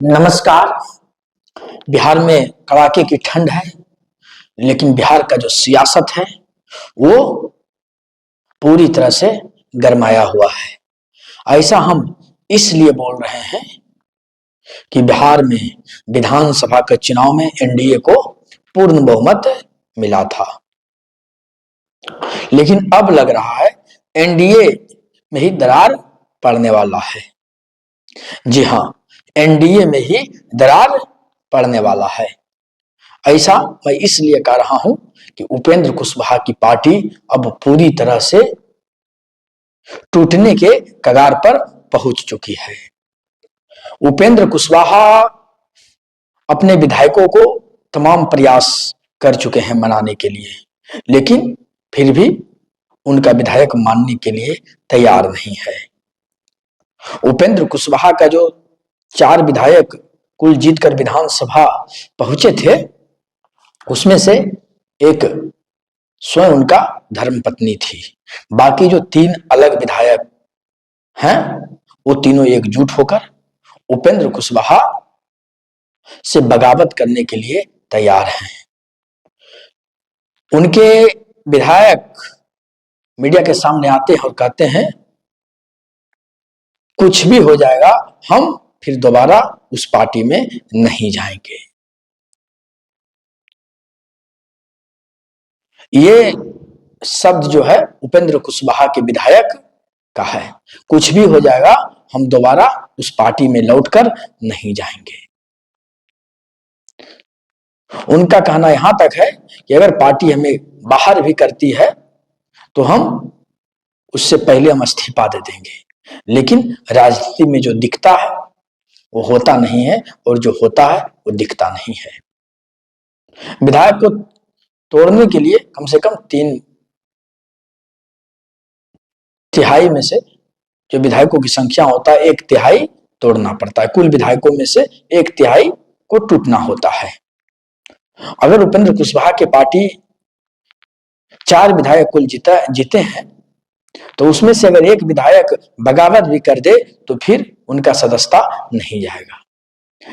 नमस्कार। बिहार में कड़ाके की ठंड है, लेकिन बिहार का जो सियासत है वो पूरी तरह से गरमाया हुआ है। ऐसा हम इसलिए बोल रहे हैं कि बिहार में विधानसभा के चुनाव में एनडीए को पूर्ण बहुमत मिला था, लेकिन अब लग रहा है एनडीए में ही दरार पड़ने वाला है। जी हाँ, एनडीए में ही दरार पड़ने वाला है। ऐसा मैं इसलिए कह रहा हूं कि उपेंद्र कुशवाहा की पार्टी अब पूरी तरह से टूटने के कगार पर पहुंच चुकी है। उपेंद्र कुशवाहा अपने विधायकों को तमाम प्रयास कर चुके हैं मनाने के लिए, लेकिन फिर भी उनका विधायक मानने के लिए तैयार नहीं है। उपेंद्र कुशवाहा का जो 4 विधायक कुल जीतकर विधानसभा पहुंचे थे, उसमें से एक स्वयं उनका धर्मपत्नी थी। बाकी जो 3 अलग विधायक हैं, वो तीनों एकजुट होकर उपेंद्र कुशवाहा से बगावत करने के लिए तैयार हैं। उनके विधायक मीडिया के सामने आते हैं और कहते हैं कुछ भी हो जाएगा, हम फिर दोबारा उस पार्टी में नहीं जाएंगे। ये शब्द जो है उपेंद्र कुशवाहा के विधायक का है, कुछ भी हो जाएगा, हम दोबारा उस पार्टी में लौटकर नहीं जाएंगे। उनका कहना यहां तक है कि अगर पार्टी हमें बाहर भी करती है तो हम उससे पहले हम इस्तीफा दे देंगे, लेकिन राजनीति में जो दिखता है वो होता नहीं है, और जो होता है वो दिखता नहीं है। विधायक को तोड़ने के लिए कम से कम 3/4 में से जो विधायकों की संख्या होता है, 1/3 तोड़ना पड़ता है। कुल विधायकों में से 1/3 को टूटना होता है। अगर उपेंद्र कुशवाहा की पार्टी 4 विधायक कुल जीते हैं, तो उसमें से अगर एक विधायक बगावत भी कर दे तो फिर उनका सदस्यता नहीं जाएगा।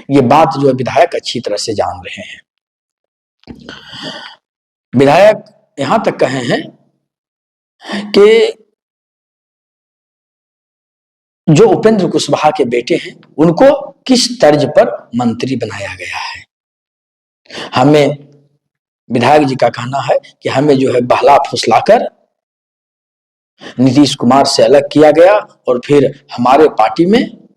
ये बात जो विधायक अच्छी तरह से जान रहे हैं। विधायक यहां तक कहे हैं कि जो उपेंद्र कुशवाहा के बेटे हैं उनको किस तर्ज पर मंत्री बनाया गया है। हमें विधायक जी का कहना है कि हमें जो है बहला फुसलाकर नीतीश कुमार से अलग किया गया और फिर हमारे पार्टी में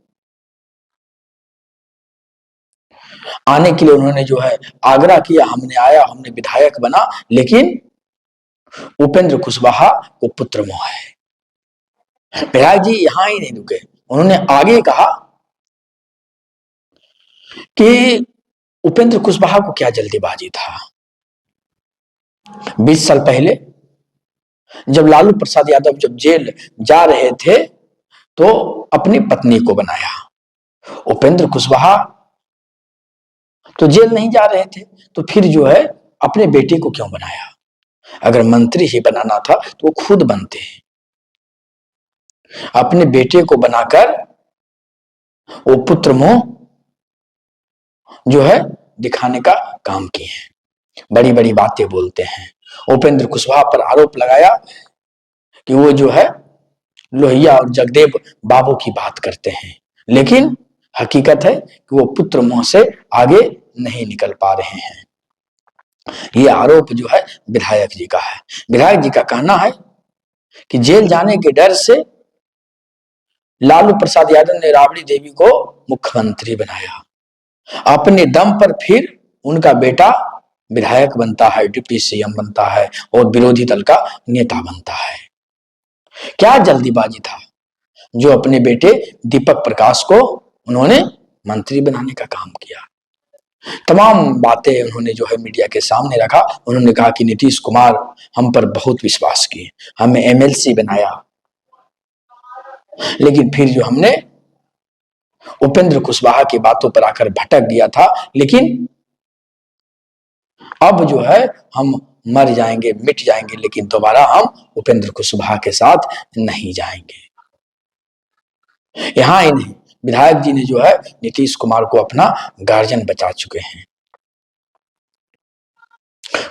आने के लिए उन्होंने जो है आग्रह किया। हमने आया, हमने विधायक बना, लेकिन उपेंद्र कुशवाहा को पुत्र मोह है। विधायक जी यहां ही नहीं रुके, उन्होंने आगे कहा कि उपेंद्र कुशवाहा को क्या जल्दीबाजी था। 20 साल पहले जब लालू प्रसाद यादव जब जेल जा रहे थे तो अपनी पत्नी को बनाया। उपेंद्र कुशवाहा तो जेल नहीं जा रहे थे, तो फिर जो है अपने बेटे को क्यों बनाया। अगर मंत्री ही बनाना था तो वो खुद बनते हैं। अपने बेटे को बनाकर वो पुत्र मोह जो है दिखाने का काम किए हैं, बड़ी बड़ी बातें बोलते हैं। उपेंद्र कुशवाहा पर आरोप लगाया कि वो जो है लोहिया और जगदेव बाबू की बात करते हैं, लेकिन हकीकत है कि वो पुत्र मोह से आगे नहीं निकल पा रहे हैं। ये आरोप जो है विधायक जी का है। विधायक जी का कहना है कि जेल जाने के डर से लालू प्रसाद यादव ने राबड़ी देवी को मुख्यमंत्री बनाया, अपने दम पर फिर उनका बेटा विधायक बनता है, डिप्टी सीएम बनता है और विरोधी दल का नेता बनता है। क्या जल्दीबाजी था जो अपने बेटे दीपक प्रकाश को उन्होंने मंत्री बनाने का काम किया। तमाम बातें उन्होंने जो है मीडिया के सामने रखा। उन्होंने कहा कि नीतीश कुमार हम पर बहुत विश्वास किए, हमें एमएलसी बनाया, लेकिन फिर जो हमने उपेंद्र कुशवाहा की बातों पर आकर भटक गया था, लेकिन अब जो है हम मर जाएंगे, मिट जाएंगे, लेकिन दोबारा हम उपेंद्र कुशवाहा के साथ नहीं जाएंगे। यहां ही नहीं, विधायक जी ने जो है नीतीश कुमार को अपना गार्जियन बचा चुके हैं।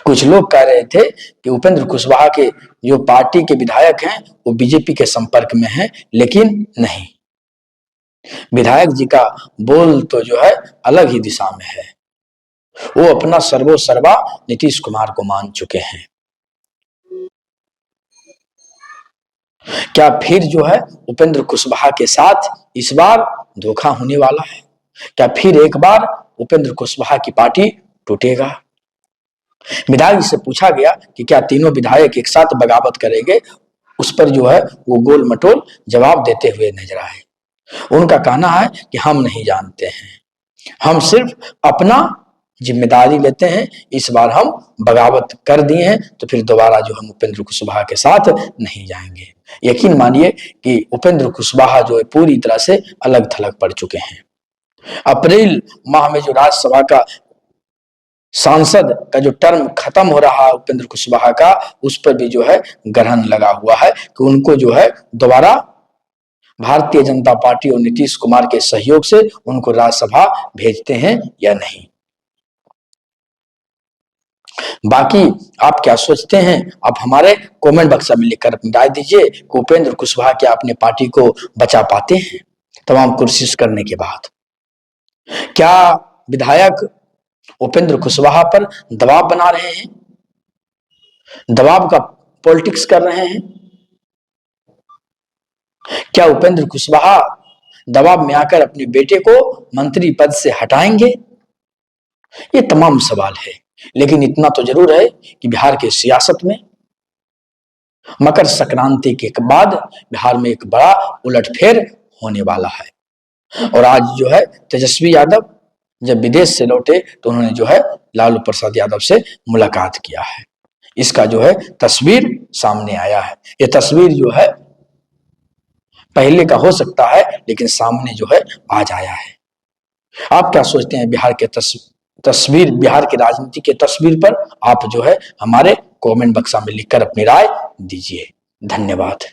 कुछ लोग कह रहे थे कि उपेंद्र कुशवाहा के जो पार्टी के विधायक हैं वो बीजेपी के संपर्क में हैं, लेकिन नहीं, विधायक जी का बोल तो जो है अलग ही दिशा में है। वो अपना सर्वो सर्वा नीतीश कुमार को मान चुके हैं। क्या फिर जो है उपेंद्र कुशवाहा के साथ इस बार धोखा होने वाला है? क्या फिर एक बार उपेंद्र कुशवाहा की पार्टी टूटेगा? विधायक से पूछा गया कि क्या तीनों विधायक एक साथ बगावत करेंगे? उस पर जो है वो गोल मटोल जवाब देते हुए नजर आए। उनका कहना है कि हम नहीं जानते हैं, हम सिर्फ अपना जिम्मेदारी लेते हैं। इस बार हम बगावत कर दिए हैं तो फिर दोबारा जो हम उपेंद्र कुशवाहा के साथ नहीं जाएंगे। यकीन मानिए कि उपेंद्र कुशवाहा जो है पूरी तरह से अलग थलग पड़ चुके हैं। अप्रैल माह में जो राज्यसभा का सांसद का जो टर्म खत्म हो रहा है उपेंद्र कुशवाहा का, उस पर भी जो है ग्रहण लगा हुआ है कि उनको जो है दोबारा भारतीय जनता पार्टी और नीतीश कुमार के सहयोग से उनको राज्यसभा भेजते हैं या नहीं। बाकी आप क्या सोचते हैं? आप हमारे कमेंट बक्स में लिखकर अपनी राय दीजिए कि उपेंद्र कुशवाहा क्या अपने पार्टी को बचा पाते हैं तमाम कोशिश करने के बाद? क्या विधायक उपेंद्र कुशवाहा पर दबाव बना रहे हैं, दबाव का पॉलिटिक्स कर रहे हैं? क्या उपेंद्र कुशवाहा दबाव में आकर अपने बेटे को मंत्री पद से हटाएंगे? ये तमाम सवाल है, लेकिन इतना तो जरूर है कि बिहार की सियासत में मकर संक्रांति के बाद बिहार में एक बड़ा उलटफेर होने वाला है। और आज जो है तेजस्वी यादव जब विदेश से लौटे तो उन्होंने जो है लालू प्रसाद यादव से मुलाकात किया है। इसका जो है तस्वीर सामने आया है। ये तस्वीर जो है पहले का हो सकता है, लेकिन सामने जो है आज आया है। आप क्या सोचते हैं बिहार के तस्वीर, बिहार की राजनीति के तस्वीर पर? आप जो है हमारे कमेंट बक्स में लिखकर अपनी राय दीजिए। धन्यवाद।